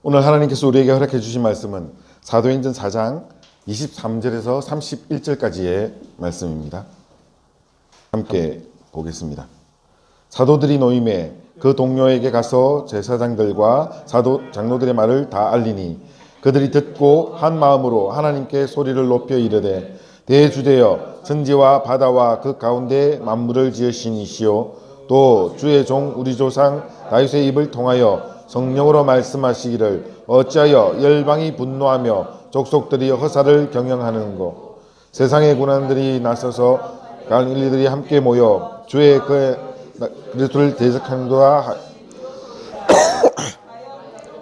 오늘 하나님께서 우리에게 허락해 주신 말씀은 사도행전 4장 23절에서 31절까지의 말씀입니다. 함께 보겠습니다. 사도들이 노임에 그 동료에게 가서 제사장들과 사도 장로들의 말을 다 알리니 그들이 듣고 한 마음으로 하나님께 소리를 높여 이르되 대주되어 천지와 바다와 그 가운데 만물을 지으신 이시오 또 주의 종 우리 조상 다윗의 입을 통하여 성령으로 말씀하시기를 어찌하여 열방이 분노하며 족속들이 허사를 경영하는고 세상의 군왕들이 나서서 갈릴리들이 함께 모여 주의 그리스도를 대적하는도다.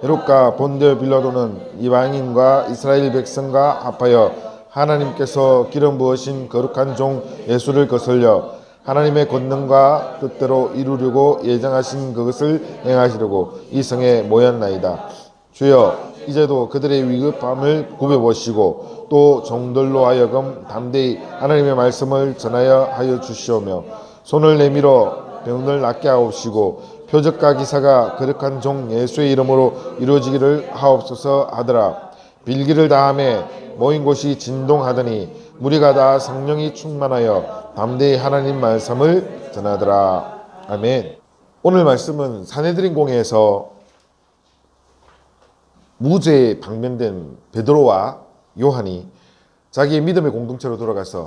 헤롯과 본디오 빌라도는 이방인과 이스라엘 백성과 합하여 하나님께서 기름 부으신 거룩한 종 예수를 거슬려 하나님의 권능과 뜻대로 이루려고 예정하신 그것을 행하시려고 이 성에 모였나이다. 주여 이제도 그들의 위급함을 굽어보시고 또 종들로 하여금 담대히 하나님의 말씀을 전하여 하여 주시오며 손을 내밀어 병을 낫게 하옵시고 표적과 기사가 거룩한 종 예수의 이름으로 이루어지기를 하옵소서 하더라. 빌기를 다함에 모인 곳이 진동하더니 무리가 다 성령이 충만하여 담대히 하나님 말씀을 전하더라. 아멘. 오늘 말씀은 산헤드린 공회에서 무죄에 방면된 베드로와 요한이 자기의 믿음의 공동체로 돌아가서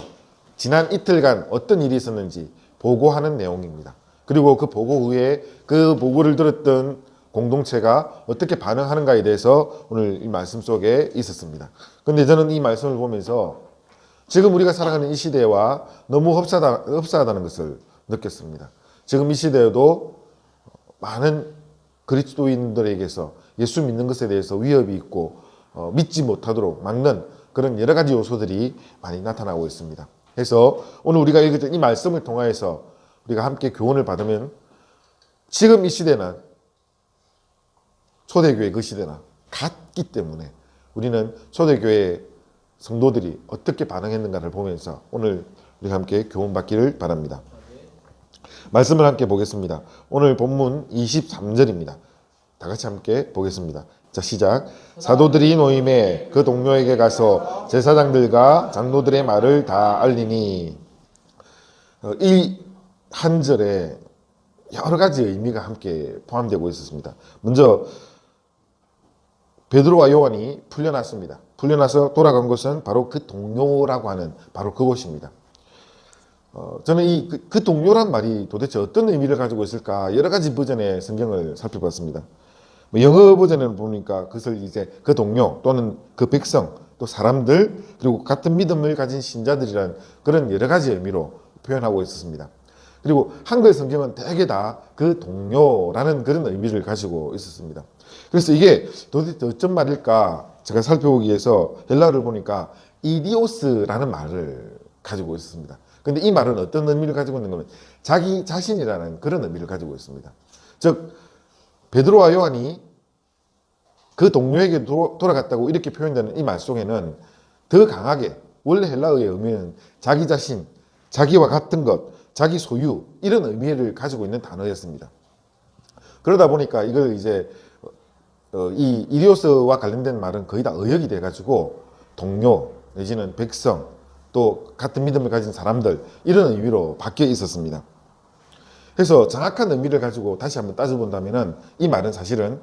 지난 이틀간 어떤 일이 있었는지 보고하는 내용입니다. 그리고 그 보고 후에 그 보고를 들었던 공동체가 어떻게 반응하는가에 대해서 오늘 이 말씀 속에 있었습니다. 그런데 저는 이 말씀을 보면서 지금 우리가 살아가는 이 시대와 너무 흡사하다는 것을 느꼈습니다. 지금 이 시대에도 많은 그리스도인들에게서 예수 믿는 것에 대해서 위협이 있고 믿지 못하도록 막는 그런 여러 가지 요소들이 많이 나타나고 있습니다. 그래서 오늘 우리가 읽었던 이 말씀을 통하여서 우리가 함께 교훈을 받으면 지금 이 시대는 초대교회 그 시대나 같기 때문에 우리는 초대교회 성도들이 어떻게 반응했는가를 보면서 오늘 우리가 함께 교훈받기를 바랍니다. 말씀을 함께 보겠습니다. 오늘 본문 23절입니다. 다 같이 함께 보겠습니다. 자, 시작. 사도들이 노임에 그 동료에게 가서 제사장들과 장로들의 말을 다 알리니 이 한 절에 여러 가지 의미가 함께 포함되고 있었습니다. 먼저 베드로와 요한이 풀려났습니다. 풀려나서 돌아간 곳은 바로 그 동료라고 하는 바로 그곳입니다. 저는 그 동료란 말이 도대체 어떤 의미를 가지고 있을까 여러 가지 버전의 성경을 살펴봤습니다. 영어 버전을 보니까 그것을 이제 그 동료 또는 그 백성 또 사람들 그리고 같은 믿음을 가진 신자들이라는 그런 여러 가지 의미로 표현하고 있었습니다. 그리고 한글 성경은 대개 다 그 동료라는 그런 의미를 가지고 있었습니다. 그래서 이게 도대체 어쩐 말일까 제가 살펴보기 위해서 헬라어를 보니까 이디오스라는 말을 가지고 있었습니다. 그런데 이 말은 어떤 의미를 가지고 있는 거면 자기 자신이라는 그런 의미를 가지고 있습니다. 즉 베드로와 요한이 그 동료에게 돌아갔다고 이렇게 표현되는 이 말 속에는 더 강하게 원래 헬라어의 의미는 자기 자신, 자기와 같은 것, 자기 소유 이런 의미를 가지고 있는 단어였습니다. 그러다 보니까 이걸 이제 이 이디오스와 관련된 말은 거의 다 의역이 돼가지고 동료 내지는 백성 또 같은 믿음을 가진 사람들 이런 의미로 바뀌어 있었습니다. 그래서 정확한 의미를 가지고 다시 한번 따져본다면 이 말은 사실은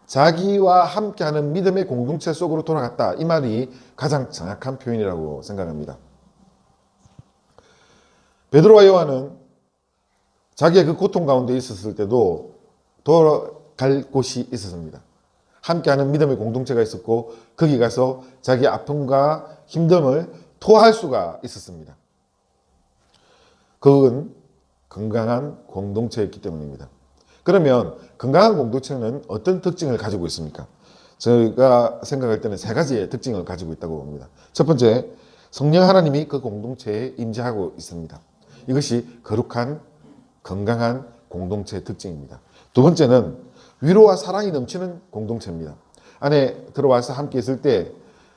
자기와 함께하는 믿음의 공동체 속으로 돌아갔다 이 말이 가장 정확한 표현이라고 생각합니다. 베드로와 요한은 자기의 그 고통 가운데 있었을 때도 돌아갈 곳이 있었습니다. 함께하는 믿음의 공동체가 있었고 거기 가서 자기 아픔과 힘듦을 토할 수가 있었습니다. 그건 건강한 공동체였기 때문입니다. 그러면 건강한 공동체는 어떤 특징을 가지고 있습니까? 제가 생각할 때는 세 가지의 특징을 가지고 있다고 봅니다. 첫 번째, 성령 하나님이 그 공동체에 임재하고 있습니다. 이것이 거룩한 건강한 공동체의 특징입니다. 두 번째는 위로와 사랑이 넘치는 공동체입니다. 안에 들어와서 함께 있을 때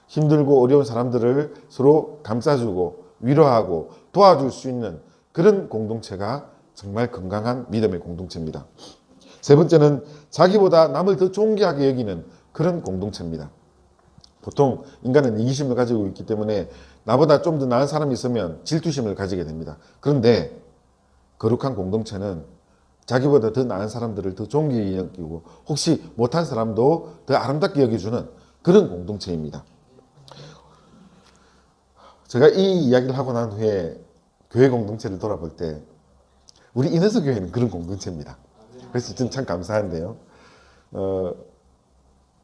힘들고 어려운 사람들을 서로 감싸주고 위로하고 도와줄 수 있는 그런 공동체가 정말 건강한 믿음의 공동체입니다. 세 번째는 자기보다 남을 더 존귀하게 여기는 그런 공동체입니다. 보통 인간은 이기심을 가지고 있기 때문에 나보다 좀 더 나은 사람이 있으면 질투심을 가지게 됩니다. 그런데 거룩한 공동체는 자기보다 더 나은 사람들을 더 존귀히 여기고 혹시 못한 사람도 더 아름답게 여겨주는 그런 공동체입니다. 제가 이 이야기를 하고 난 후에 교회 공동체를 돌아볼 때 우리 인해서 교회는 그런 공동체입니다. 그래서 저는 참 감사한데요.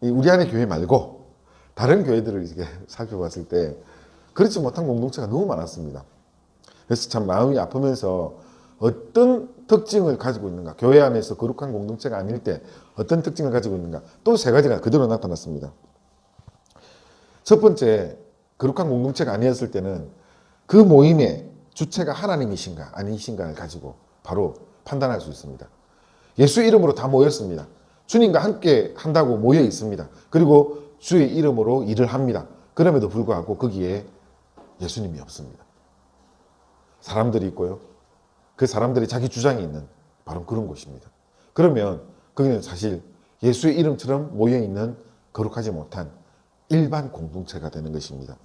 우리 안에 교회 말고 다른 교회들을 이렇게 살펴봤을 때 그렇지 못한 공동체가 너무 많았습니다. 그래서 참 마음이 아프면서 어떤 특징을 가지고 있는가, 교회 안에서 거룩한 공동체가 아닐 때 어떤 특징을 가지고 있는가, 또 세 가지가 그대로 나타났습니다. 첫 번째, 거룩한 공동체가 아니었을 때는 그 모임의 주체가 하나님이신가 아니신가를 가지고 바로 판단할 수 있습니다. 예수 이름으로 다 모였습니다. 주님과 함께 한다고 모여 있습니다. 그리고 주의 이름으로 일을 합니다. 그럼에도 불구하고 거기에 예수님이 없습니다. 사람들이 있고요. 그 사람들이 자기 주장이 있는 바로 그런 곳입니다. 그러면 거기는 사실 예수의 이름처럼 모여있는 거룩하지 못한 일반 공동체가 되는 것입니다.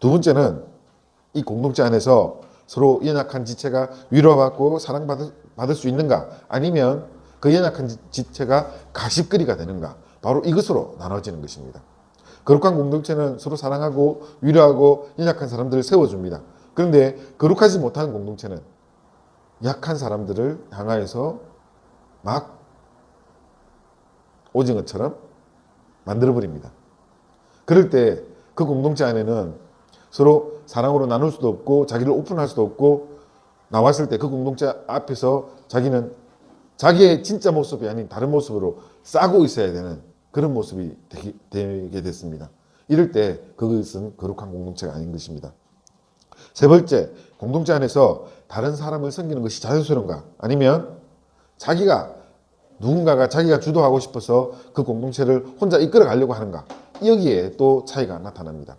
두 번째는 이 공동체 안에서 서로 연약한 지체가 위로받고 사랑받을 수 있는가, 아니면 그 연약한 지체가 가십거리가 되는가, 바로 이것으로 나눠지는 것입니다. 거룩한 공동체는 서로 사랑하고 위로하고 연약한 사람들을 세워줍니다. 그런데 거룩하지 못한 공동체는 약한 사람들을 향하여서 막 오징어처럼 만들어버립니다. 그럴 때 그 공동체 안에는 서로 사랑으로 나눌 수도 없고 자기를 오픈할 수도 없고, 나왔을 때 그 공동체 앞에서 자기는 자기의 진짜 모습이 아닌 다른 모습으로 싸고 있어야 되는 그런 모습이 되게 됐습니다. 이럴 때 그것은 거룩한 공동체가 아닌 것입니다. 세 번째, 공동체 안에서 다른 사람을 섬기는 것이 자연스러운가, 아니면 누군가가 자기가 주도하고 싶어서 그 공동체를 혼자 이끌어 가려고 하는가, 여기에 또 차이가 나타납니다.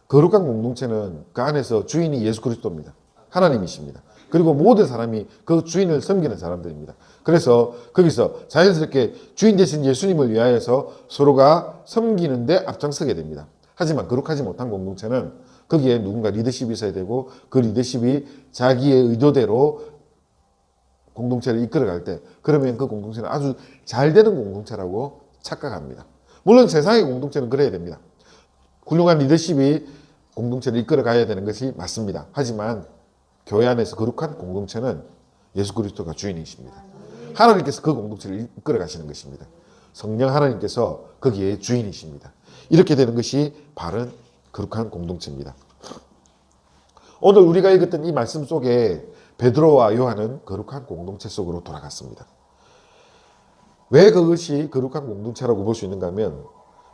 거룩한 공동체는 그 안에서 주인이 예수 그리스도입니다. 하나님이십니다. 그리고 모든 사람이 그 주인을 섬기는 사람들입니다. 그래서 거기서 자연스럽게 주인 되신 예수님을 위하여서 서로가 섬기는데 앞장서게 됩니다. 하지만 거룩하지 못한 공동체는 거기에 누군가 리더십이 있어야 되고, 그 리더십이 자기의 의도대로 공동체를 이끌어갈 때, 그러면 그 공동체는 아주 잘 되는 공동체라고 착각합니다. 물론 세상의 공동체는 그래야 됩니다. 훌륭한 리더십이 공동체를 이끌어가야 되는 것이 맞습니다. 하지만 교회 안에서 거룩한 공동체는 예수 그리스도가 주인이십니다. 하나님께서 그 공동체를 이끌어가시는 것입니다. 성령 하나님께서 거기에 주인이십니다. 이렇게 되는 것이 바른 거룩한 공동체입니다. 오늘 우리가 읽었던 이 말씀 속에 베드로와 요한은 거룩한 공동체 속으로 돌아갔습니다. 왜 그것이 거룩한 공동체라고 볼 수 있는가 하면,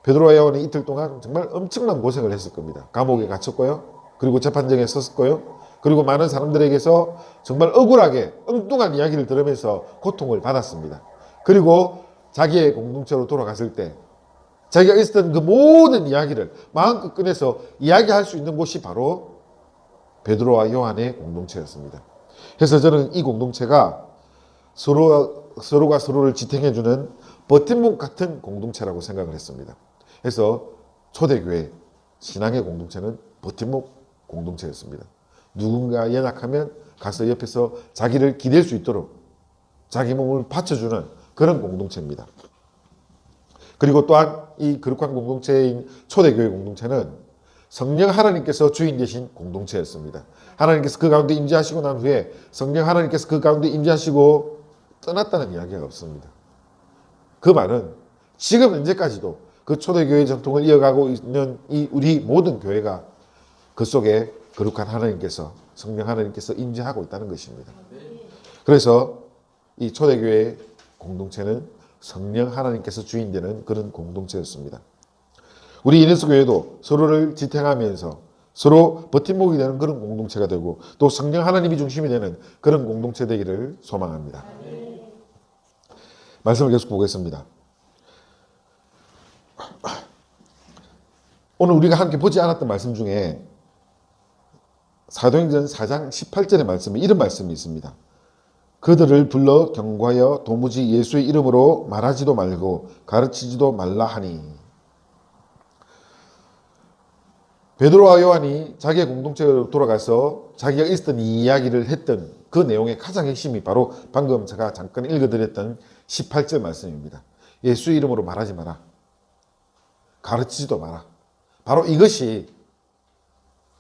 베드로와 요한은 이틀 동안 정말 엄청난 고생을 했을 겁니다. 감옥에 갇혔고요. 그리고 재판정에 섰고요. 그리고 많은 사람들에게서 정말 억울하게 엉뚱한 이야기를 들으면서 고통을 받았습니다. 그리고 자기의 공동체로 돌아갔을 때 자기가 있었던 그 모든 이야기를 마음껏 꺼내서 이야기할 수 있는 곳이 바로 베드로와 요한의 공동체였습니다. 그래서 저는 이 공동체가 서로가 서로를 지탱해주는 버팀목 같은 공동체라고 생각을 했습니다. 그래서 초대교회 신앙의 공동체는 버팀목 공동체였습니다. 누군가 연약하면 가서 옆에서 자기를 기댈 수 있도록 자기 몸을 바쳐주는 그런 공동체입니다. 그리고 또한 이 거룩한 공동체인 초대교회 공동체는 성령 하나님께서 주인 되신 공동체였습니다. 하나님께서 그 가운데 임재하시고 난 후에 성령 하나님께서 그 가운데 임재하시고 떠났다는 이야기가 없습니다. 그 말은 지금 현재까지도 그 초대교회 전통을 이어가고 있는 이 우리 모든 교회가 그 속에 거룩한 하나님께서, 성령 하나님께서 임재하고 있다는 것입니다. 그래서 이 초대교회 공동체는 성령 하나님께서 주인 되는 그런 공동체였습니다. 우리 인해서 교회도 서로를 지탱하면서 서로 버팀목이 되는 그런 공동체가 되고, 또 성령 하나님이 중심이 되는 그런 공동체 되기를 소망합니다. 말씀을 계속 보겠습니다. 오늘 우리가 함께 보지 않았던 말씀 중에 사도행전 4장 18절의 말씀에 이런 말씀이 있습니다. 그들을 불러 경고하여 도무지 예수의 이름으로 말하지도 말고 가르치지도 말라 하니. 베드로와 요한이 자기의 공동체로 돌아가서 자기가 있었던 이 이야기를 했던 그 내용의 가장 핵심이 바로 방금 제가 잠깐 읽어드렸던 18절 말씀입니다. 예수의 이름으로 말하지 마라. 가르치지도 마라. 바로 이것이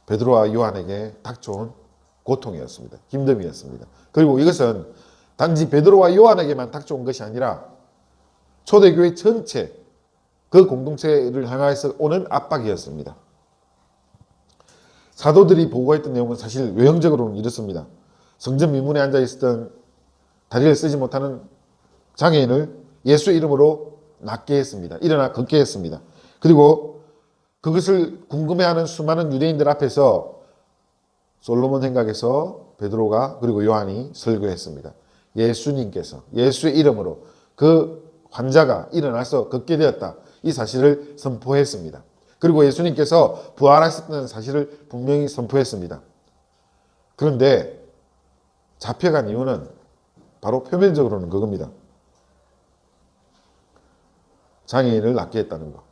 베드로와 요한에게 닥쳐온 고통이었습니다. 힘듦이었습니다. 그리고 이것은 단지 베드로와 요한에게만 닥쳐온 것이 아니라 초대교회 전체 그 공동체를 향해서 오는 압박이었습니다. 사도들이 보고했던 내용은 사실 외형적으로는 이렇습니다. 성전 미문에 앉아있었던 다리를 쓰지 못하는 장애인을 예수의 이름으로 낫게 했습니다. 일어나 걷게 했습니다. 그리고 그것을 궁금해하는 수많은 유대인들 앞에서 솔로몬 생각에서 베드로가 그리고 요한이 설교했습니다. 예수님께서 예수의 이름으로 그 환자가 일어나서 걷게 되었다. 이 사실을 선포했습니다. 그리고 예수님께서 부활하셨다는 사실을 분명히 선포했습니다. 그런데 잡혀간 이유는 바로 표면적으로는 그겁니다. 장애인을 낫게 했다는 것.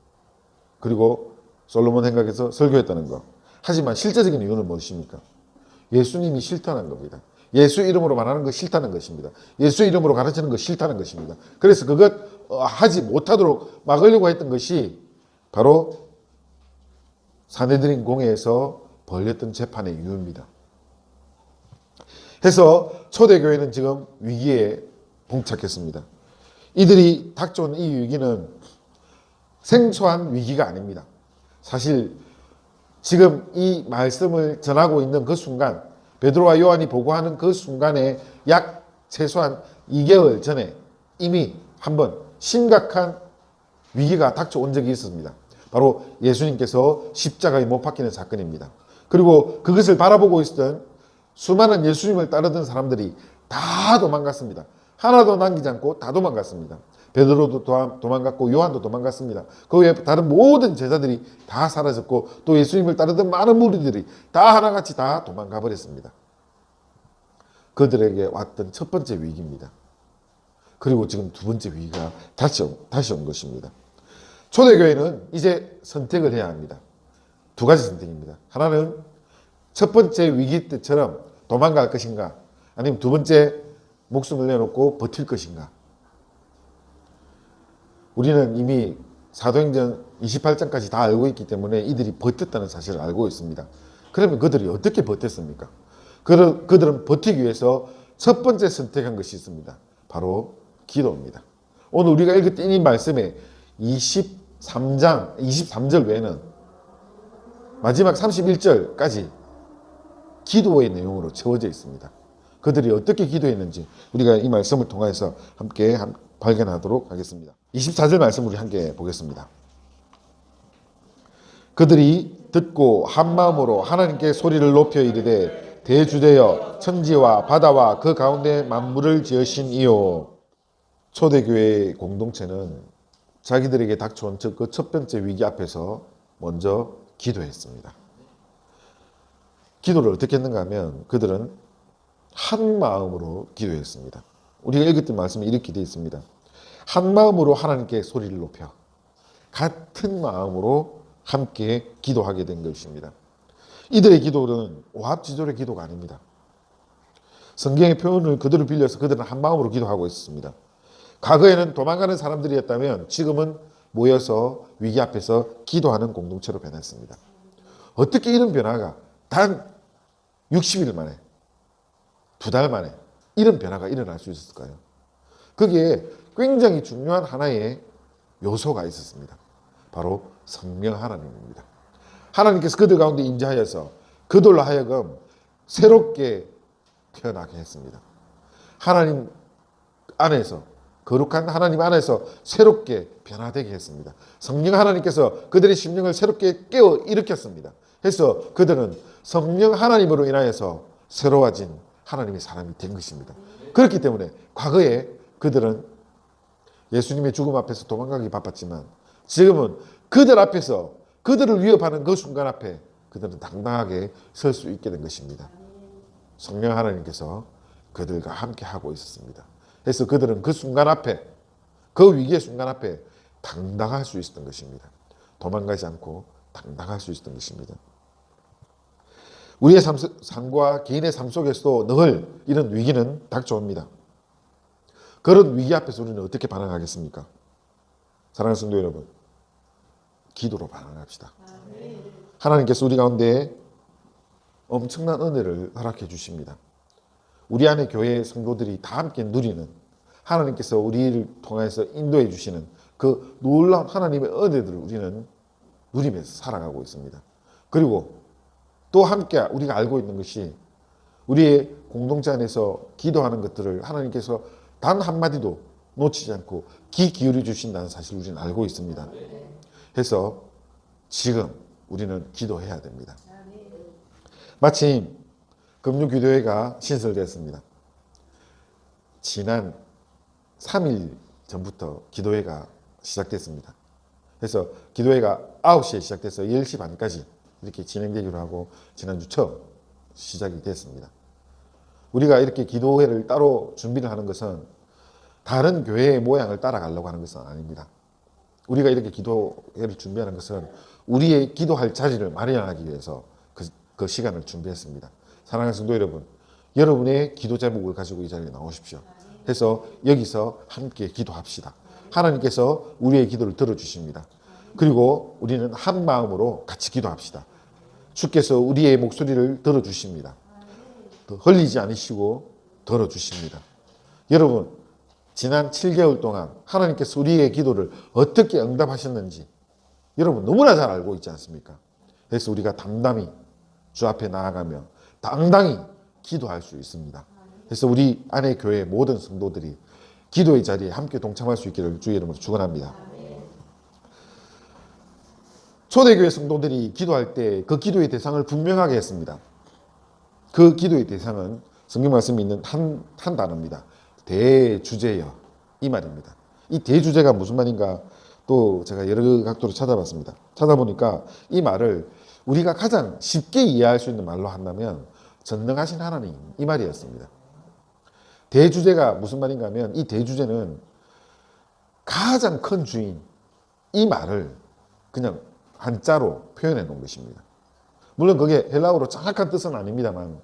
그리고 솔로몬 생각에서 설교했다는 것. 하지만 실제적인 이유는 무엇입니까? 예수님이 싫다는 겁니다. 예수 이름으로 말하는 거 싫다는 것입니다. 예수 이름으로 가르치는 거 싫다는 것입니다. 그래서 그것 하지 못하도록 막으려고 했던 것이 바로 사내들인 공회에서 벌였던 재판의 이유입니다. 해서 초대교회는 지금 위기에 봉착했습니다. 이들이 닥쳐온 이 위기는 생소한 위기가 아닙니다. 사실 지금 이 말씀을 전하고 있는 그 순간, 베드로와 요한이 보고하는 그 순간에 약 최소한 2개월 전에 이미 한번 심각한 위기가 닥쳐온 적이 있습니다. 바로 예수님께서 십자가에 못 박히는 사건입니다. 그리고 그것을 바라보고 있었던 수많은 예수님을 따르던 사람들이 다 도망갔습니다. 하나도 남기지 않고 다 도망갔습니다. 베드로도 도망갔고 요한도 도망갔습니다. 그 외에 다른 모든 제자들이 다 사라졌고 또 예수님을 따르던 많은 무리들이 다 하나같이 다 도망가 버렸습니다. 그들에게 왔던 첫 번째 위기입니다. 그리고 지금 두 번째 위기가 다시 온 것입니다. 초대교회는 이제 선택을 해야 합니다. 두 가지 선택입니다. 하나는 첫 번째 위기 때처럼 도망갈 것인가, 아니면 두 번째 목숨을 내놓고 버틸 것인가. 우리는 이미 사도행전 28장까지 다 알고 있기 때문에 이들이 버텼다는 사실을 알고 있습니다. 그러면 그들이 어떻게 버텼습니까? 그들은 버티기 위해서 첫 번째 선택한 것이 있습니다. 바로 기도입니다. 오늘 우리가 읽었던 이 말씀에 23절 외에는 마지막 31절까지 기도의 내용으로 채워져 있습니다. 그들이 어떻게 기도했는지 우리가 이 말씀을 통해서 함께 발견하도록 하겠습니다. 24절 말씀 우리 함께 보겠습니다. 그들이 듣고 한 마음으로 하나님께 소리를 높여 이르되 대주되어 천지와 바다와 그 가운데 만물을 지으신 이요. 초대교회의 공동체는 자기들에게 닥쳐온 그 첫 번째 위기 앞에서 먼저 기도했습니다. 기도를 어떻게 했는가 하면 그들은 한 마음으로 기도했습니다. 우리가 읽었던 말씀이 이렇게 되어 있습니다. 한 마음으로 하나님께 소리를 높여 같은 마음으로 함께 기도하게 된 것입니다. 이들의 기도는 오합지졸의 기도가 아닙니다. 성경의 표현을 그대로 빌려서 그들은 한 마음으로 기도하고 있었습니다. 과거에는 도망가는 사람들이었다면 지금은 모여서 위기 앞에서 기도하는 공동체로 변했습니다. 어떻게 이런 변화가 단 60일 만에, 2달 만에 이런 변화가 일어날 수 있었을까요? 거기에 굉장히 중요한 하나의 요소가 있었습니다. 바로 성령 하나님입니다. 하나님께서 그들 가운데 임재하여서 그들로 하여금 새롭게 태어나게 했습니다. 하나님 안에서, 거룩한 하나님 안에서 새롭게 변화되게 했습니다. 성령 하나님께서 그들의 심령을 새롭게 깨워 일으켰습니다. 해서 그들은 성령 하나님으로 인하여서 새로워진 하나님의 사람이 된 것입니다. 그렇기 때문에 과거에 그들은 예수님의 죽음 앞에서 도망가기 바빴지만 지금은 그들 앞에서 그들을 위협하는 그 순간 앞에 그들은 당당하게 설 수 있게 된 것입니다. 성령 하나님께서 그들과 함께 하고 있었습니다. 그래서 그들은 그 순간 앞에, 그 위기의 순간 앞에 당당할 수 있었던 것입니다. 도망가지 않고 당당할 수 있었던 것입니다. 우리의 삶과 개인의 삶 속에서도 늘 이런 위기는 닥쳐옵니다. 그런 위기 앞에서 우리는 어떻게 반응하겠습니까? 사랑하는 성도 여러분, 기도로 반응합시다. 하나님께서 우리 가운데 엄청난 은혜를 허락해 주십니다. 우리 안에 교회의 성도들이 다 함께 누리는, 하나님께서 우리를 통해서 인도해 주시는 그 놀라운 하나님의 은혜들을 우리는 누리면서 살아가고 있습니다. 그리고 또 함께 우리가 알고 있는 것이, 우리의 공동체 안에서 기도하는 것들을 하나님께서 단 한마디도 놓치지 않고 귀 기울여 주신다는 사실을 우리는 알고 있습니다. 그래서 지금 우리는 기도해야 됩니다. 마침 금융기도회가 신설되었습니다. 지난 3일 전부터 기도회가 시작됐습니다. 그래서 기도회가 9시에 시작돼서 10시 반까지 이렇게 진행되기로 하고 지난주 처음 시작이 됐습니다. 우리가 이렇게 기도회를 따로 준비를 하는 것은 다른 교회의 모양을 따라가려고 하는 것은 아닙니다. 우리가 이렇게 기도회를 준비하는 것은 우리의 기도할 자리를 마련하기 위해서 그 시간을 준비했습니다. 사랑하는 성도 여러분, 여러분의 기도 제목을 가지고 이 자리에 나오십시오. 그래서 여기서 함께 기도합시다. 하나님께서 우리의 기도를 들어주십니다. 그리고 우리는 한 마음으로 같이 기도합시다. 주께서 우리의 목소리를 들어주십니다. 흘리지 않으시고 들어주십니다. 여러분, 지난 7개월 동안 하나님께서 우리의 기도를 어떻게 응답하셨는지 여러분 너무나 잘 알고 있지 않습니까? 그래서 우리가 담담히 주 앞에 나아가며 당당히 기도할 수 있습니다. 그래서 우리 안에 교회의 모든 성도들이 기도의 자리에 함께 동참할 수 있기를 주의 이름으로 축원합니다. 초대교회 성도들이 기도할 때 그 기도의 대상을 분명하게 했습니다. 그 기도의 대상은 성경 말씀이 있는 한 단어입니다. 대주제여, 이 말입니다. 이 대주제가 무슨 말인가 또 제가 여러 각도로 찾아봤습니다. 찾아보니까 이 말을 우리가 가장 쉽게 이해할 수 있는 말로 한다면 전능하신 하나님, 이 말이었습니다. 대주제가 무슨 말인가 하면 이 대주제는 가장 큰 주인, 이 말을 그냥 한자로 표현해 놓은 것입니다. 물론 그게 헬라어로 정확한 뜻은 아닙니다만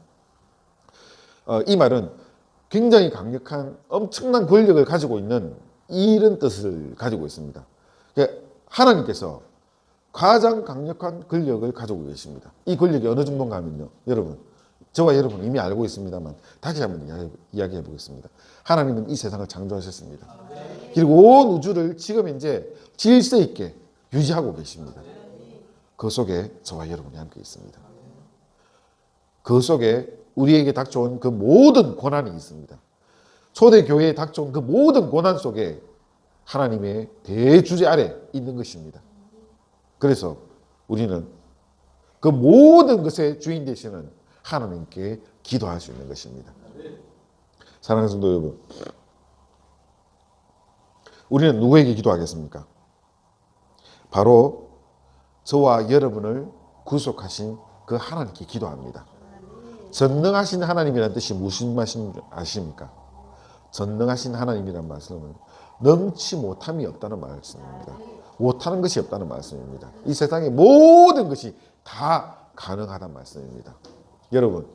이 말은 굉장히 강력한 엄청난 권력을 가지고 있는 이런 뜻을 가지고 있습니다. 그러니까 하나님께서 가장 강력한 권력을 가지고 계십니다. 이 권력이 어느 정도인가 하면요, 여러분, 저와 여러분은 이미 알고 있습니다만 다시 한번 이야기해 보겠습니다. 하나님은 이 세상을 창조하셨습니다. 그리고 온 우주를 지금 현재 질서 있게 유지하고 계십니다. 그 속에 저와 여러분이 함께 있습니다. 그 속에 우리에게 닥쳐온 그 모든 고난이 있습니다. 초대교회에 닥쳐온 그 모든 고난 속에 하나님의 대주제 아래 있는 것입니다. 그래서 우리는 그 모든 것의 주인 되시는 하나님께 기도할 수 있는 것입니다. 사랑하는 성도 여러분, 우리는 누구에게 기도하겠습니까? 바로 저와 여러분을 구속하신 그 하나님께 기도합니다. 전능하신 하나님이라는 뜻이 무슨 말씀인지 아십니까? 전능하신 하나님이라는 말씀은 능치 못함이 없다는 말씀입니다. 못하는 것이 없다는 말씀입니다. 이 세상의 모든 것이 다 가능하다는 말씀입니다. 여러분,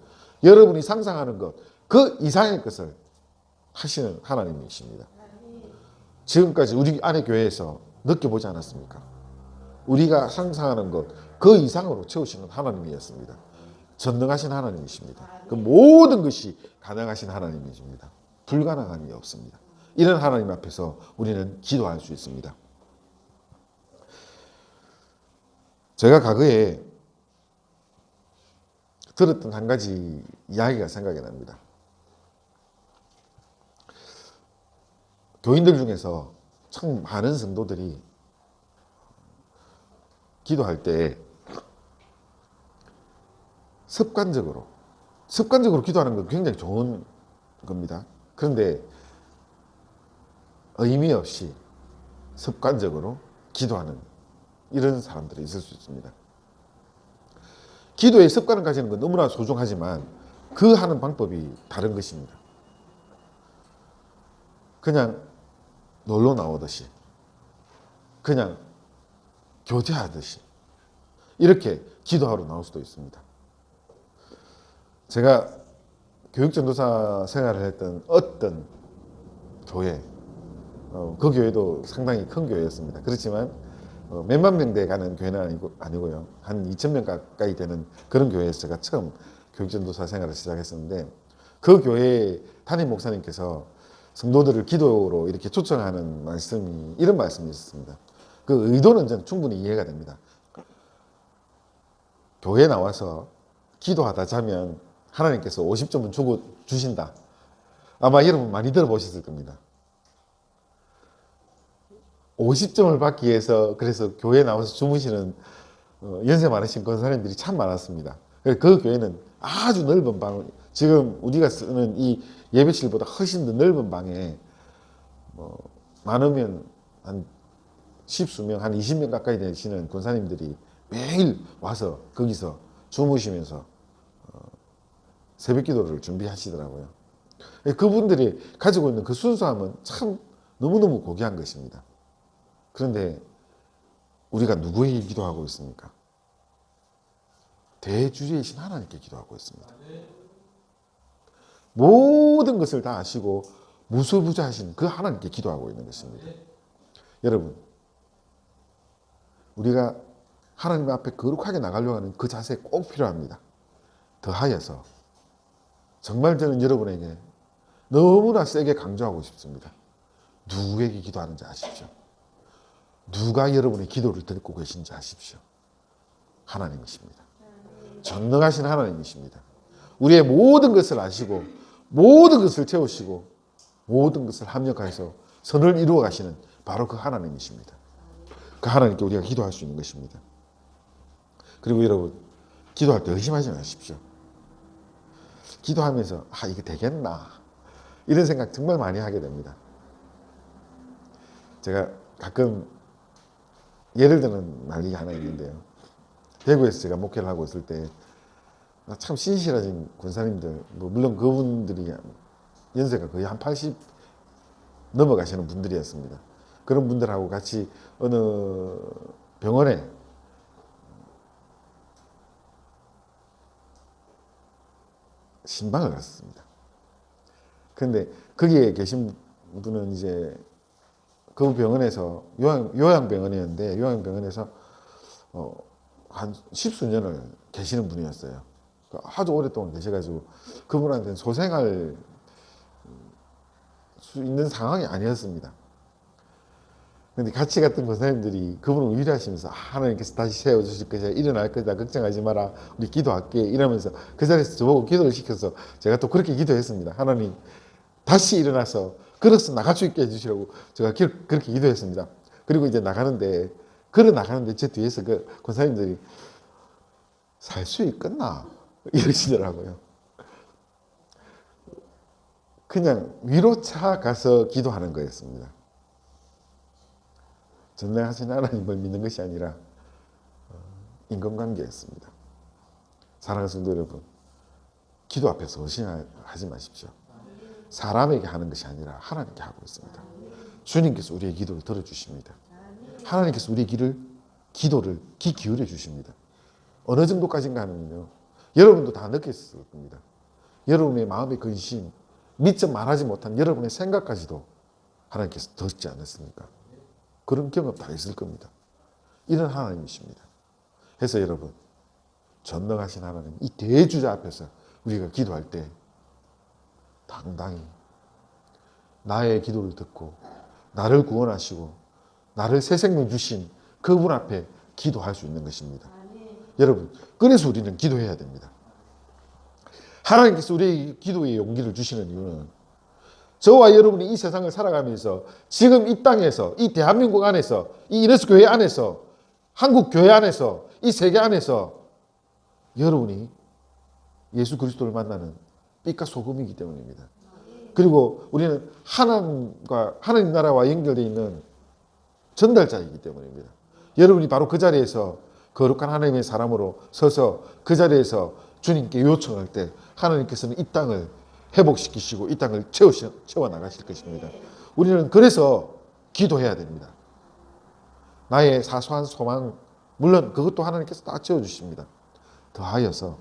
여러분이 상상하는 것, 그 이상의 것을 하시는 하나님이십니다. 지금까지 우리 안에 교회에서 느껴보지 않았습니까? 우리가 상상하는 것, 그 이상으로 채우시는 하나님이었습니다. 전능하신 하나님이십니다. 그 모든 것이 가능하신 하나님이십니다. 불가능함이 없습니다. 이런 하나님 앞에서 우리는 기도할 수 있습니다. 제가 과거에 들었던 한 가지 이야기가 생각이 납니다. 교인들 중에서 참 많은 성도들이 기도할 때 습관적으로 기도하는 건 굉장히 좋은 겁니다. 그런데 의미 없이 습관적으로 기도하는 이런 사람들이 있을 수 있습니다. 기도의 습관을 가지는 건 너무나 소중하지만 그 하는 방법이 다른 것입니다. 그냥 놀러 나오듯이, 그냥 교제하듯이 이렇게 기도하러 나올 수도 있습니다. 제가 교육전도사 생활을 했던 어떤 교회, 그 교회도 상당히 큰 교회였습니다. 그렇지만 몇만 명대 가는 교회는 아니고요. 한 2,000명 가까이 되는 그런 교회에서 제가 처음 교육전도사 생활을 시작했었는데, 그 교회 담임 목사님께서 성도들을 기도로 이렇게 초청하는 말씀이, 이런 말씀이 있었습니다. 그 의도는 저는 충분히 이해가 됩니다. 교회에 나와서 기도하다 자면 하나님께서 50점은 주신다. 아마 여러분 많이 들어보셨을 겁니다. 50점을 받기 위해서 그래서 교회에 나와서 주무시는 연세 많으신 권사님들이 참 많았습니다. 그 교회는 아주 넓은 방, 지금 우리가 쓰는 이 예배실보다 훨씬 더 넓은 방에 많으면 한 10수명, 한 20명 가까이 되시는 권사님들이 매일 와서 거기서 주무시면서 새벽 기도를 준비하시더라고요. 그분들이 가지고 있는 그 순수함은 참 너무너무 고귀한 것입니다. 그런데 우리가 누구에게 기도하고 있습니까? 대주제이신 하나님께 기도하고 있습니다. 모든 것을 다 아시고 무소부자하신 그 하나님께 기도하고 있는 것입니다. 여러분, 우리가 하나님 앞에 거룩하게 나가려고 하는 그 자세 꼭 필요합니다. 더하여서 정말 저는 여러분에게 너무나 세게 강조하고 싶습니다. 누구에게 기도하는지 아십시오. 누가 여러분의 기도를 듣고 계신지 아십시오. 하나님이십니다. 전능하신 하나님이십니다. 우리의 모든 것을 아시고 모든 것을 채우시고 모든 것을 합력하여서 선을 이루어 가시는 바로 그 하나님이십니다. 그 하나님께 우리가 기도할 수 있는 것입니다. 그리고 여러분, 기도할 때 의심하지 마십시오. 기도하면서 이게 되겠나 이런 생각 정말 많이 하게 됩니다. 제가 가끔 예를 드는 말이 하나 있는데요. 대구에서 제가 목회를 하고 있을 때 참 신실하신 군사님들, 물론 그분들이 연세가 거의 한 80 넘어가시는 분들이었습니다. 그런 분들하고 같이 어느 병원에 신방을 갔습니다. 그런데 거기에 계신 분은 이제 그 병원에서 요양병원이었는데 요양병원에서 한 10수년을 계시는 분이었어요. 아주 오랫동안 계셔가지고 그분한테는 소생할 수 있는 상황이 아니었습니다. 그런데 같이 갔던 권사님들이 그분을 위로하시면서 하나님께서 다시 세워주실 것이야, 일어날 거다, 걱정하지 마라, 우리 기도할게 이러면서 그 자리에서 저보고 기도를 시켜서 제가 또 그렇게 기도했습니다. 하나님 다시 일어나서 걸어서 나갈 수 있게 해주시라고 제가 그렇게 기도했습니다. 그리고 이제 걸어 나가는데 제 뒤에서 그 권사님들이 살 수 있겠나 이러시더라고요. 그냥 위로차 가서 기도하는 거였습니다. 전능하신 하나님을 믿는 것이 아니라 인간관계였습니다. 사랑하는 성도 여러분, 기도 앞에서 의심하지 마십시오. 사람에게 하는 것이 아니라 하나님께 하고 있습니다. 주님께서 우리의 기도를 들어주십니다. 하나님께서 우리의 기도를 귀 기울여 주십니다. 어느 정도까지인가 하면요, 여러분도 다 느꼈을 겁니다. 여러분의 마음의 근심, 미처 말하지 못한 여러분의 생각까지도 하나님께서 듣지 않았습니까? 그런 경험 다 있을 겁니다. 이런 하나님이십니다. 그래서 여러분, 전능하신 하나님, 이 대주자 앞에서 우리가 기도할 때 당당히 나의 기도를 듣고 나를 구원하시고 나를 새 생명 주신 그분 앞에 기도할 수 있는 것입니다. 여러분, 그래서 우리는 기도해야 됩니다. 하나님께서 우리에게 기도의 용기를 주시는 이유는 저와 여러분이 이 세상을 살아가면서 지금 이 땅에서, 이 대한민국 안에서, 이 이너스 교회 안에서, 한국 교회 안에서, 이 세계 안에서 여러분이 예수 그리스도를 만나는 빛과 소금이기 때문입니다. 그리고 우리는 하나님 나라와 연결되어 있는 전달자이기 때문입니다. 여러분이 바로 그 자리에서 거룩한 하나님의 사람으로 서서 그 자리에서 주님께 요청할 때 하나님께서는 이 땅을 회복시키시고 이 땅을 채워 나가실 것입니다. 우리는 그래서 기도해야 됩니다. 나의 사소한 소망, 물론 그것도 하나님께서 다 채워주십니다. 더하여서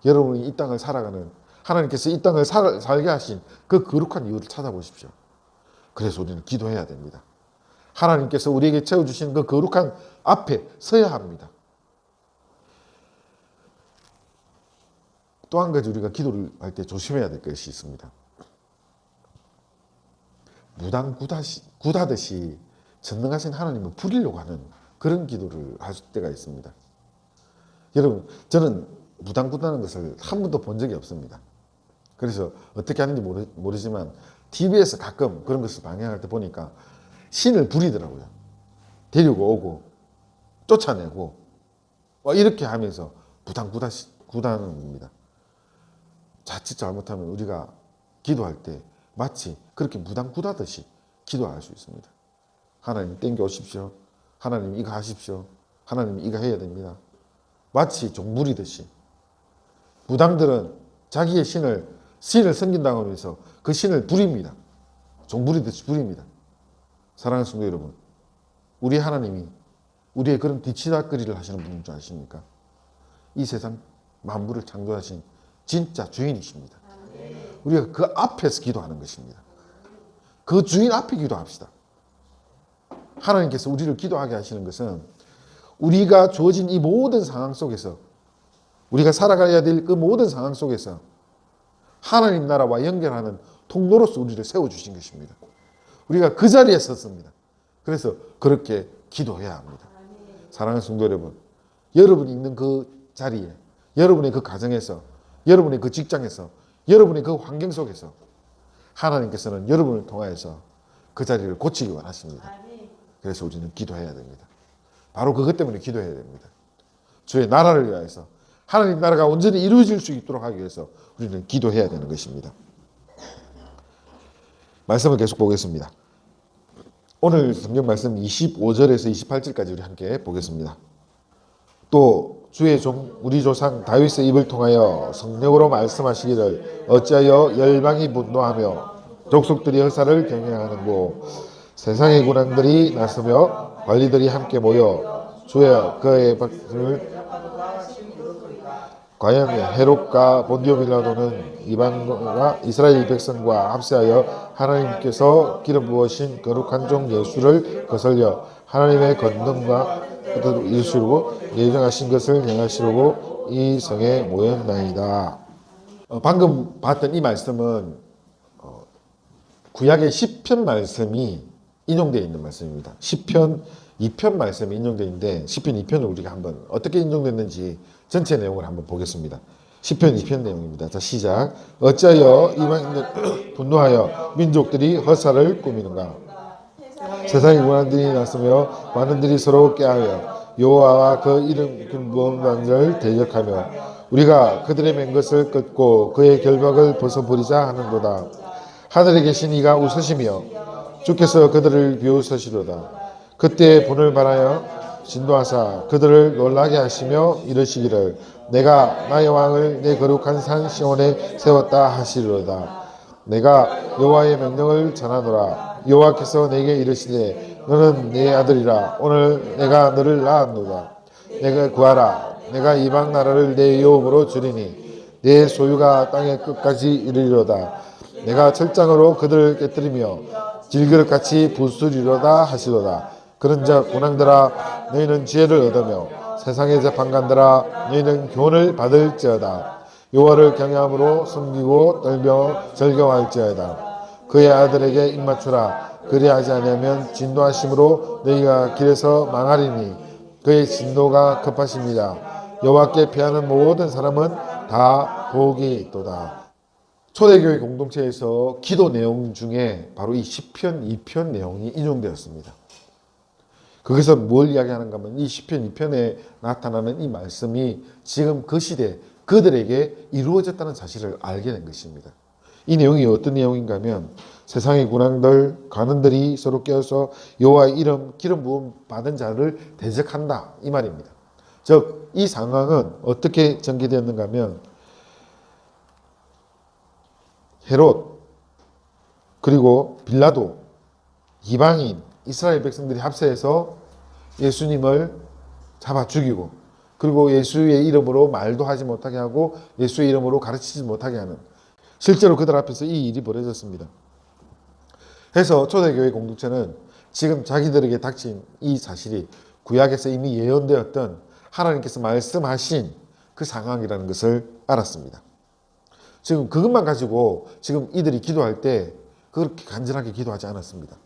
여러분이 이 땅을 살아가는, 하나님께서 이 땅을 살게 하신 그 거룩한 이유를 찾아보십시오. 그래서 우리는 기도해야 됩니다. 하나님께서 우리에게 채워주신 그 거룩한 앞에 서야 합니다. 또 한 가지 우리가 기도를 할 때 조심해야 될 것이 있습니다. 무당굿하듯이 전능하신 하나님을 부리려고 하는 그런 기도를 할 때가 있습니다. 여러분, 저는 무당굿하는 것을 한 번도 본 적이 없습니다. 그래서 어떻게 하는지 모르지만 TV에서 가끔 그런 것을 방영할 때 보니까 신을 부리더라고요. 데리고 오고 쫓아내고 이렇게 하면서 무당굿하는 겁니다. 자칫 잘못하면 우리가 기도할 때 마치 그렇게 무당굿하듯이 기도할 수 있습니다. 하나님 땡겨 오십시오. 하나님 이거 하십시오. 하나님 이거 해야 됩니다. 마치 종부리듯이. 무당들은 자기의 신을 섬긴다고 하면서 그 신을 부립니다. 종부리듯이 부립니다. 사랑하는 성도 여러분, 우리 하나님이 우리의 그런 뒤치다거리를 하시는 분인 줄 아십니까? 이 세상 만물을 창조하신 진짜 주인이십니다. 우리가 그 앞에서 기도하는 것입니다. 그 주인 앞에 기도합시다. 하나님께서 우리를 기도하게 하시는 것은 우리가 주어진 이 모든 상황 속에서, 우리가 살아가야 될 그 모든 상황 속에서 하나님 나라와 연결하는 통로로서 우리를 세워주신 것입니다. 우리가 그 자리에 섰습니다. 그래서 그렇게 기도해야 합니다. 사랑하는 성도 여러분, 여러분이 있는 그 자리에, 여러분의 그 가정에서, 여러분의 그 직장에서, 여러분의 그 환경 속에서 하나님께서는 여러분을 통하여서 그 자리를 고치기 원하십니다. 그래서 우리는 기도해야 됩니다. 바로 그것 때문에 기도해야 됩니다. 주의 나라를 위하여서, 하나님 나라가 온전히 이루어질 수 있도록 하기 위해서 우리는 기도해야 되는 것입니다. 말씀을 계속 보겠습니다. 오늘 성경 말씀 25절에서 28절까지 우리 함께 보겠습니다. 또 주의 종 우리 조상 다윗의 입을 통하여 성령으로 말씀하시기를 어찌하여 열방이 분노하며 족속들이 허사를 경외하는고 세상의 군왕들이 나서며 관리들이 함께 모여 주여 그의 박수를 과연 헤롯과 본디오 빌라도는 이방과 이스라엘 백성과 합세하여 하나님께서 기름 부으신 거룩한 종 예수를 거슬려 하나님의 권능과 그대로 이루시려고 예정하신 것을 행하시려고 이 성에 모였나이다. 방금 봤던 이 말씀은 구약의 시편 말씀이 인용되어 있는 말씀입니다. 시편 2편 말씀이 인용되어 있는데 시편 2편을 우리가 한번 어떻게 인용됐는지 전체 내용을 한번 보겠습니다. 시편 2편 내용입니다. 자, 시작. 어찌하여 이방인들 분노하여 민족들이 허사를 꾸미는가? 세상의 군왕들이 나서며 많은들이 서로 깨하여 여호와와 그 이름 무언방을 대적하며 우리가 그들의 맹 것을 끊고 그의 결박을 벗어버리자 하는도다. 하늘에 계신 이가 웃으시며 주께서 그들을 비웃으시로다. 그때 분을 발하여 진노하사 그들을 놀라게 하시며 이르시기를 내가 나의 왕을 내 거룩한 산 시온에 세웠다 하시리로다. 내가 여호와의 명령을 전하노라. 여호와께서 내게 이르시되 너는 내 아들이라. 오늘 내가 너를 낳았노라. 내가 구하라. 내가 이방 나라를 내 유업으로 주리니 내 소유가 땅의 끝까지 이르리로다. 내가 철장으로 그들을 깨뜨리며 질그릇같이 부수리로다 하시로다. 그런즉 군왕들아 너희는 지혜를 얻으며 세상의 재판관들아 너희는 교훈을 받을지어다. 여호와를 경외함으로 섬기고 떨며 절경할지어다. 그의 아들에게 입맞추라. 그리하지 아니하면 진노하심으로 너희가 길에서 망하리니 그의 진노가 급하십니다. 여호와께 피하는 모든 사람은 다 복이 있도다. 초대교회 공동체에서 기도 내용 중에 바로 이 시편 2편 내용이 인용되었습니다. 거기서 뭘 이야기하는가 하면 이 시편 2편에 나타나는 이 말씀이 지금 그 시대 그들에게 이루어졌다는 사실을 알게 된 것입니다. 이 내용이 어떤 내용인가 하면 세상의 군왕들, 관원들이 서로 깨어서 여호와의 이름, 기름 부음 받은 자를 대적한다 이 말입니다. 즉, 이 상황은 어떻게 전개되었는가 하면 헤롯, 그리고 빌라도, 이방인, 이스라엘 백성들이 합세해서 예수님을 잡아 죽이고, 그리고 예수의 이름으로 말도 하지 못하게 하고 예수의 이름으로 가르치지 못하게 하는, 실제로 그들 앞에서 이 일이 벌어졌습니다. 그래서 초대교회 공동체는 지금 자기들에게 닥친 이 사실이 구약에서 이미 예언되었던 하나님께서 말씀하신 그 상황이라는 것을 알았습니다. 지금 그것만 가지고 지금 이들이 기도할 때 그렇게 간절하게 기도하지 않았습니다.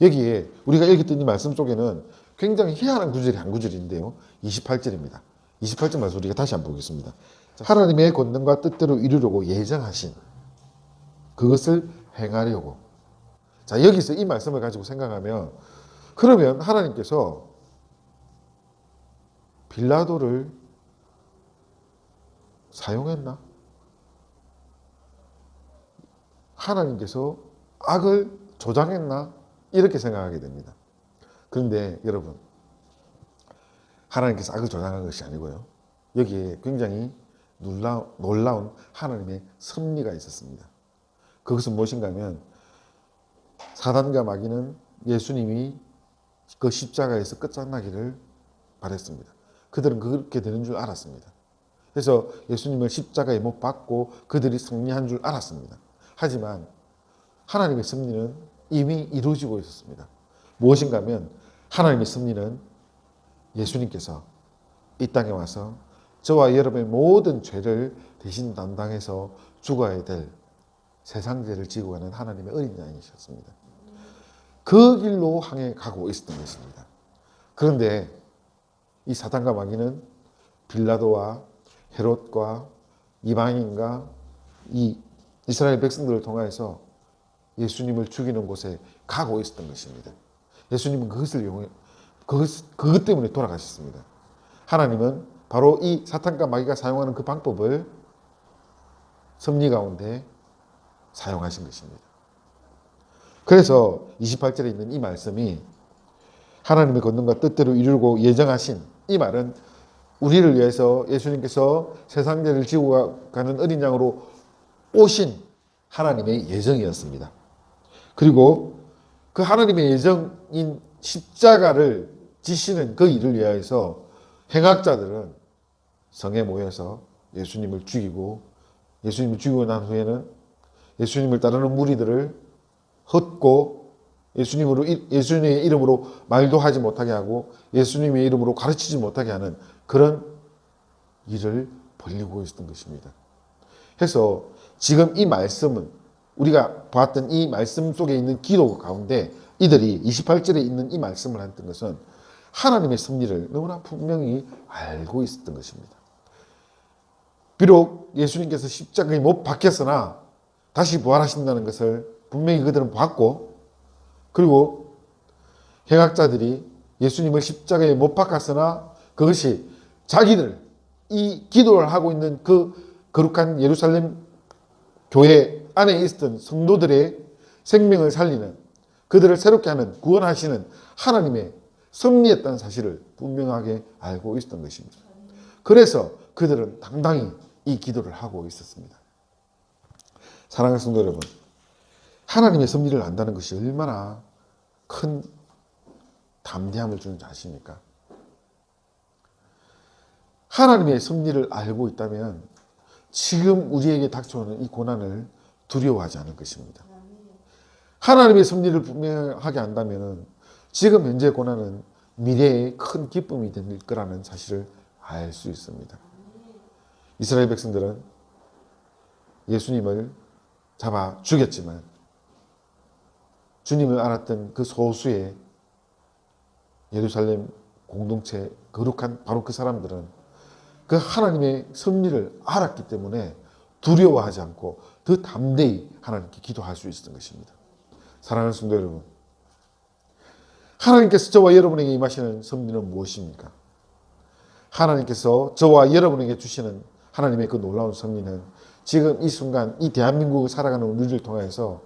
여기에 우리가 읽었던 이 말씀 속에는 굉장히 희한한 구절이 한 구절인데요. 28절입니다. 28절 말씀 우리가 다시 한번 보겠습니다. 하나님의 권능과 뜻대로 이루려고 예정하신 그것을 행하려고. 자, 여기서 이 말씀을 가지고 생각하면, 그러면 하나님께서 빌라도를 사용했나? 하나님께서 악을 조장했나? 이렇게 생각하게 됩니다. 그런데 여러분, 하나님께서 악을 조장한 것이 아니고요, 여기에 굉장히 놀라운 하나님의 섭리가 있었습니다. 그것은 무엇인가 하면, 사단과 마귀는 예수님이 그 십자가에서 끝장나기를 바랬습니다. 그들은 그렇게 되는 줄 알았습니다. 그래서 예수님을 십자가에 못 박고 그들이 승리한 줄 알았습니다. 하지만 하나님의 섭리는 이미 이루어지고 있었습니다. 무엇인가 하면, 하나님의 섭리는 예수님께서 이 땅에 와서 저와 여러분의 모든 죄를 대신 담당해서 죽어야 될 세상 죄를 지고 가는 하나님의 어린 양이셨습니다. 그 길로 향해 가고 있었던 것입니다. 그런데 이 사단과 마귀는 빌라도와 헤롯과 이방인과 이 이스라엘 백성들을 통해서 예수님을 죽이는 곳에 가고 있었던 것입니다. 예수님은 그것 때문에 돌아가셨습니다. 하나님은 바로 이 사탄과 마귀가 사용하는 그 방법을 섭리 가운데 사용하신 것입니다. 그래서 28절에 있는 이 말씀이 하나님의 권능과 뜻대로 이루고 예정하신, 이 말은 우리를 위해서 예수님께서 세상 죄를 지고 가는 어린 양으로 오신 하나님의 예정이었습니다. 그리고 그 하나님의 예정인 십자가를 지시는 그 일을 위하여서 행악자들은 성에 모여서 예수님을 죽이고, 예수님을 죽이고 난 후에는 예수님을 따르는 무리들을 헛고 예수님의 이름으로 말도 하지 못하게 하고 예수님의 이름으로 가르치지 못하게 하는 그런 일을 벌이고 있었던 것입니다. 그래서 지금 이 말씀은, 우리가 봤던 이 말씀 속에 있는 기도 가운데 이들이 28절에 있는 이 말씀을 했던 것은 하나님의 섭리를 너무나 분명히 알고 있었던 것입니다. 비록 예수님께서 십자가에 못 박혔으나 다시 부활하신다는 것을 분명히 그들은 봤고, 그리고 행악자들이 예수님을 십자가에 못 박았으나 그것이 자기들, 이 기도를 하고 있는 그 거룩한 예루살렘 교회 안에 있었던 성도들의 생명을 살리는, 그들을 새롭게 하는, 구원하시는 하나님의 섭리였다는 사실을 분명하게 알고 있었던 것입니다. 그래서 그들은 당당히 이 기도를 하고 있었습니다. 사랑하는 성도 여러분, 하나님의 섭리를 안다는 것이 얼마나 큰 담대함을 주는 줄 아십니까? 하나님의 섭리를 알고 있다면 지금 우리에게 닥쳐오는 이 고난을 두려워하지 않을 것입니다. 하나님의 섭리를 분명하게 안다면 지금 현재 고난은 미래의 큰 기쁨이 될 거라는 사실을 알 수 있습니다. 이스라엘 백성들은 예수님을 잡아 죽였지만 주님을 알았던 그 소수의 예루살렘 공동체, 거룩한 바로 그 사람들은 그 하나님의 섭리를 알았기 때문에 두려워하지 않고 더 담대히 하나님께 기도할 수 있었던 것입니다. 사랑하는 성도 여러분, 하나님께서 저와 여러분에게 임하시는 섭리는 무엇입니까? 하나님께서 저와 여러분에게 주시는 하나님의 그 놀라운 섭리는 지금 이 순간 이 대한민국을 살아가는 우리를 통해서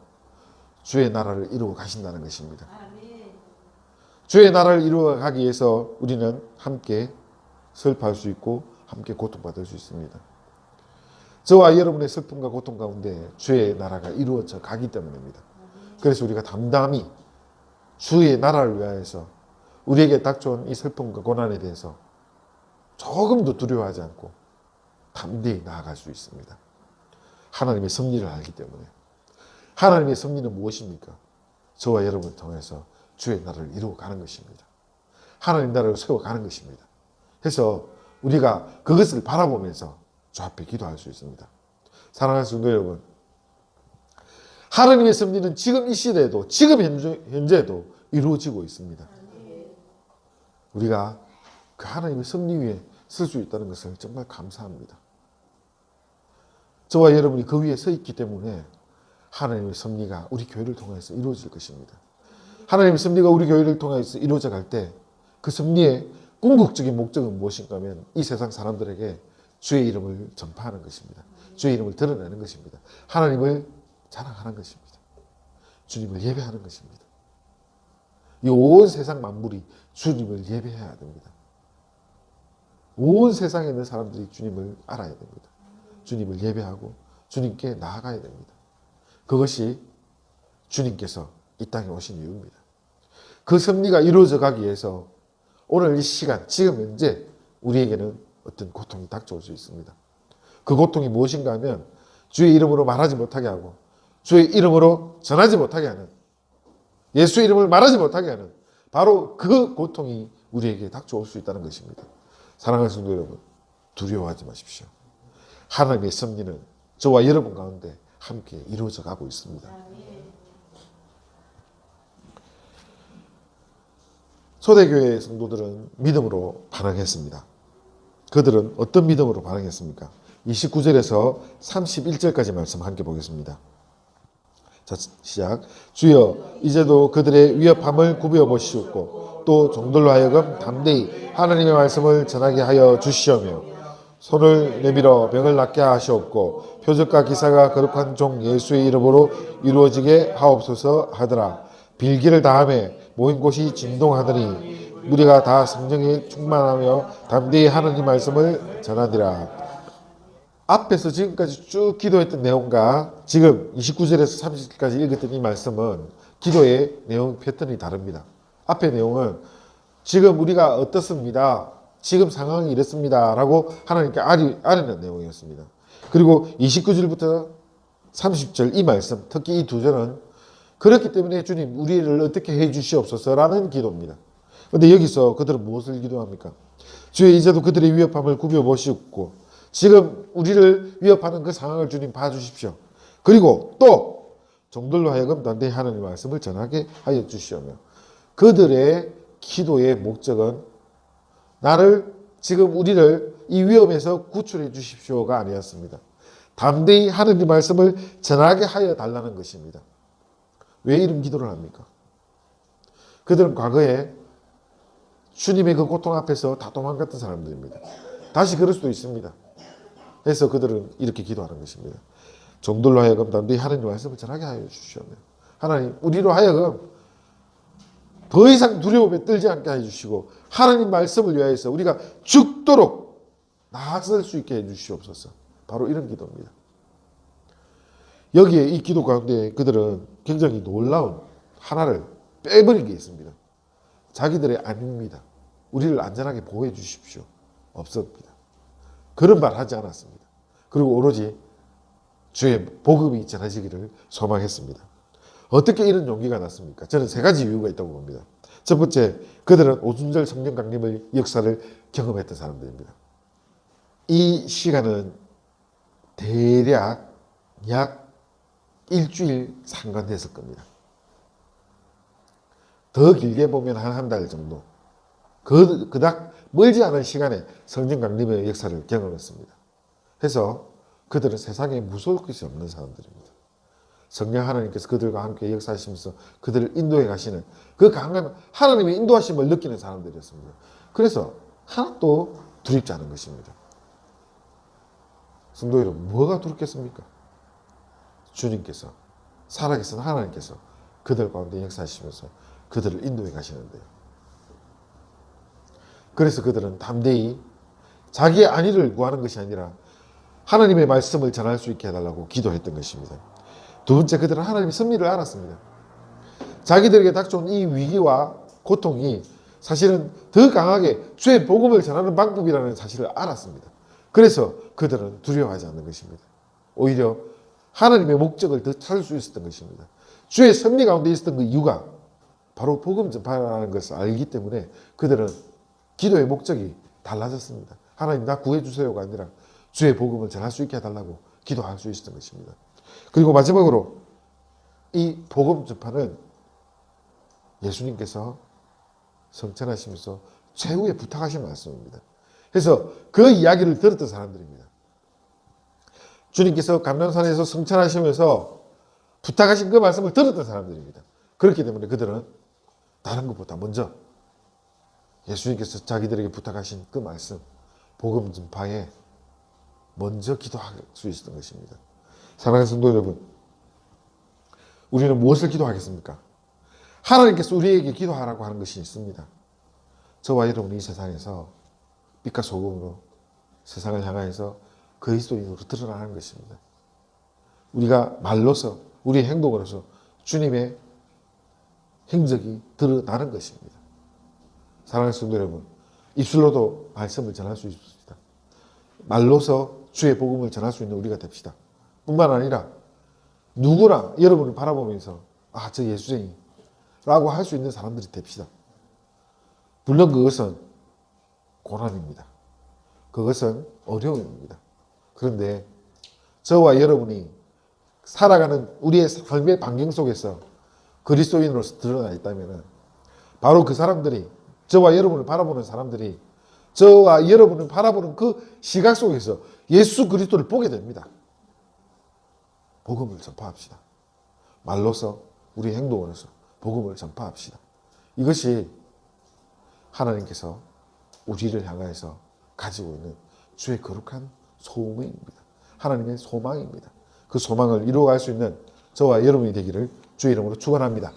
주의 나라를 이루어 가신다는 것입니다. 주의 나라를 이루어 가기 위해서 우리는 함께 슬퍼할 수 있고 함께 고통받을 수 있습니다. 저와 여러분의 슬픔과 고통 가운데 주의 나라가 이루어져 가기 때문입니다. 그래서 우리가 담담히 주의 나라를 위하여서 우리에게 닥쳐온 이 슬픔과 고난에 대해서 조금도 두려워하지 않고 담대히 나아갈 수 있습니다. 하나님의 섭리를 알기 때문에. 하나님의 섭리는 무엇입니까? 저와 여러분을 통해서 주의 나라를 이루어가는 것입니다. 하나님 나라를 세워가는 것입니다. 그래서 우리가 그것을 바라보면서 주 앞에 기도할 수 있습니다. 사랑하는 성도 여러분, 하나님의 섭리는 지금 이 시대에도, 지금 현재에도 이루어지고 있습니다. 우리가 그 하나님의 섭리 위에 설 수 있다는 것을 정말 감사합니다. 저와 여러분이 그 위에 서 있기 때문에 하나님의 섭리가 우리 교회를 통해서 이루어질 것입니다. 하나님의 섭리가 우리 교회를 통해서 이루어져 갈 때 그 섭리의 궁극적인 목적은 무엇인가 하면 이 세상 사람들에게 주의 이름을 전파하는 것입니다. 주의 이름을 드러내는 것입니다. 하나님을 자랑하는 것입니다. 주님을 예배하는 것입니다. 이 온 세상 만물이 주님을 예배해야 됩니다. 온 세상에 있는 사람들이 주님을 알아야 됩니다. 주님을 예배하고 주님께 나아가야 됩니다. 그것이 주님께서 이 땅에 오신 이유입니다. 그 섭리가 이루어져 가기 위해서 오늘 이 시간, 지금 현재 우리에게는 어떤 고통이 닥쳐올 수 있습니다. 그 고통이 무엇인가 하면 주의 이름으로 말하지 못하게 하고 주의 이름으로 전하지 못하게 하는, 예수의 이름을 말하지 못하게 하는 바로 그 고통이 우리에게 닥쳐올 수 있다는 것입니다. 사랑하는 성도 여러분, 두려워하지 마십시오. 하나님의 섭리는 저와 여러분 가운데 함께 이루어져 가고 있습니다. 초대교회 성도들은 믿음으로 반응했습니다. 그들은 어떤 믿음으로 반응했습니까? 29절에서 31절까지 말씀 함께 보겠습니다. 자, 시작. 주여, 이제도 그들의 위협함을 굽여 보시옵고 또 종들로 하여금 담대히 하나님의 말씀을 전하게 하여 주시오며 손을 내밀어 병을 낫게 하시옵고 표적과 기사가 거룩한 종 예수의 이름으로 이루어지게 하옵소서 하더라. 빌기를 다하며 모인 곳이 진동하더니 무리가 다 성령에 충만하며 담대히 하나님 말씀을 전하니라. 앞에서 지금까지 쭉 기도했던 내용과 지금 29절에서 30절까지 읽었던 이 말씀은 기도의 내용 패턴이 다릅니다. 앞의 내용은 지금 우리가 어떻습니다, 지금 상황이 이렇습니다 라고 하나님께 아뢰는 내용이었습니다. 그리고 29절부터 30절 이 말씀, 특히 이 두 절은 그렇기 때문에 주님 우리를 어떻게 해 주시옵소서라는 기도입니다. 그런데 여기서 그들은 무엇을 기도합니까? 주여, 이제도 그들의 위협함을 굽여보시옵고 지금 우리를 위협하는 그 상황을 주님 봐주십시오. 그리고 또 종들로 하여금 담대히 하나님의 말씀을 전하게 하여 주시오며, 그들의 기도의 목적은 나를, 지금 우리를 이 위험에서 구출해 주십시오가 아니었습니다. 담대히 하나님의 말씀을 전하게 하여 달라는 것입니다. 왜 이런 기도를 합니까? 그들은 과거에 주님의 그 고통 앞에서 다 도망갔던 사람들입니다. 다시 그럴 수도 있습니다. 그래서 그들은 이렇게 기도하는 것입니다. 종들로 하여금 담대히 하나님의 말씀을 전하게 하여 주시오며, 하나님 우리로 하여금 더 이상 두려움에 떨지 않게 해주시고 하나님 말씀을 위하여서 우리가 죽도록 나아설 수 있게 해주시옵소서. 바로 이런 기도입니다. 여기에 이 기도 가운데 그들은 굉장히 놀라운 하나를 빼버린 게 있습니다. 자기들의 아닙니다. 우리를 안전하게 보호해 주십시오. 없습니다. 그런 말 하지 않았습니다. 그리고 오로지 주의 복음이 전해지기를 소망했습니다. 어떻게 이런 용기가 났습니까? 저는 세 가지 이유가 있다고 봅니다. 첫 번째, 그들은 오순절 성령 강림의 역사를 경험했던 사람들입니다. 이 시간은 대략 약 일주일 상관됐을 겁니다. 더 길게 보면 한 달 정도. 그닥 멀지 않은 시간에 성령 강림의 역사를 경험했습니다. 그래서 그들은 세상에 무서울 것이 없는 사람들입니다. 성령 하나님께서 그들과 함께 역사하시면서 그들을 인도해 가시는 그 강한 하나님의 인도하심을 느끼는 사람들이었습니다. 그래서 하나도 두렵지 않은 것입니다. 성도 여러분, 뭐가 두렵겠습니까? 주님께서, 살아계신 하나님께서 그들 가운데 역사하시면서 그들을 인도해 가시는데요. 그래서 그들은 담대히 자기의 안위를 구하는 것이 아니라 하나님의 말씀을 전할 수 있게 해달라고 기도했던 것입니다. 두 번째, 그들은 하나님의 섭리를 알았습니다. 자기들에게 닥쳐온 이 위기와 고통이 사실은 더 강하게 주의 복음을 전하는 방법이라는 사실을 알았습니다. 그래서 그들은 두려워하지 않는 것입니다. 오히려 하나님의 목적을 더 찾을 수 있었던 것입니다. 주의 섭리 가운데 있었던 그 이유가 바로 복음 전파라는 것을 알기 때문에 그들은 기도의 목적이 달라졌습니다. 하나님 나 구해주세요가 아니라 주의 복음을 전할 수 있게 해달라고 기도할 수 있었던 것입니다. 그리고 마지막으로 이 복음 전파는 예수님께서 성천하시면서 최후에 부탁하신 말씀입니다. 그래서 그 이야기를 들었던 사람들입니다. 주님께서 감람산에서 성천하시면서 부탁하신 그 말씀을 들었던 사람들입니다. 그렇기 때문에 그들은 다른 것보다 먼저 예수님께서 자기들에게 부탁하신 그 말씀, 복음 전파에 먼저 기도할 수 있었던 것입니다. 사랑하는 성도 여러분, 우리는 무엇을 기도하겠습니까? 하나님께서 우리에게 기도하라고 하는 것이 있습니다. 저와 여러분이 이 세상에서 빛과 소금으로 세상을 향하여서 그리스도인으로 드러나는 것입니다. 우리가 말로서, 우리의 행동으로서 주님의 행적이 드러나는 것입니다. 사랑하는 성도 여러분, 입술로도 말씀을 전할 수 있습니다. 말로서 주의 복음을 전할 수 있는 우리가 됩시다. 뿐만 아니라 누구나 여러분을 바라보면서 아, 저 예수쟁이 라고 할 수 있는 사람들이 됩시다. 물론 그것은 고난입니다. 그것은 어려움입니다. 그런데 저와 여러분이 살아가는 우리의 삶의 반경 속에서 그리스도인으로서 드러나 있다면 바로 그 사람들이, 저와 여러분을 바라보는 사람들이 저와 여러분을 바라보는 그 시각 속에서 예수 그리스도를 보게 됩니다. 복음을 전파합시다. 말로서, 우리 행동으로서 복음을 전파합시다. 이것이 하나님께서 우리를 향하여서 가지고 있는 주의 거룩한 소명입니다. 하나님의 소망입니다. 그 소망을 이루어갈 수 있는 저와 여러분이 되기를 주의 이름으로 축원합니다.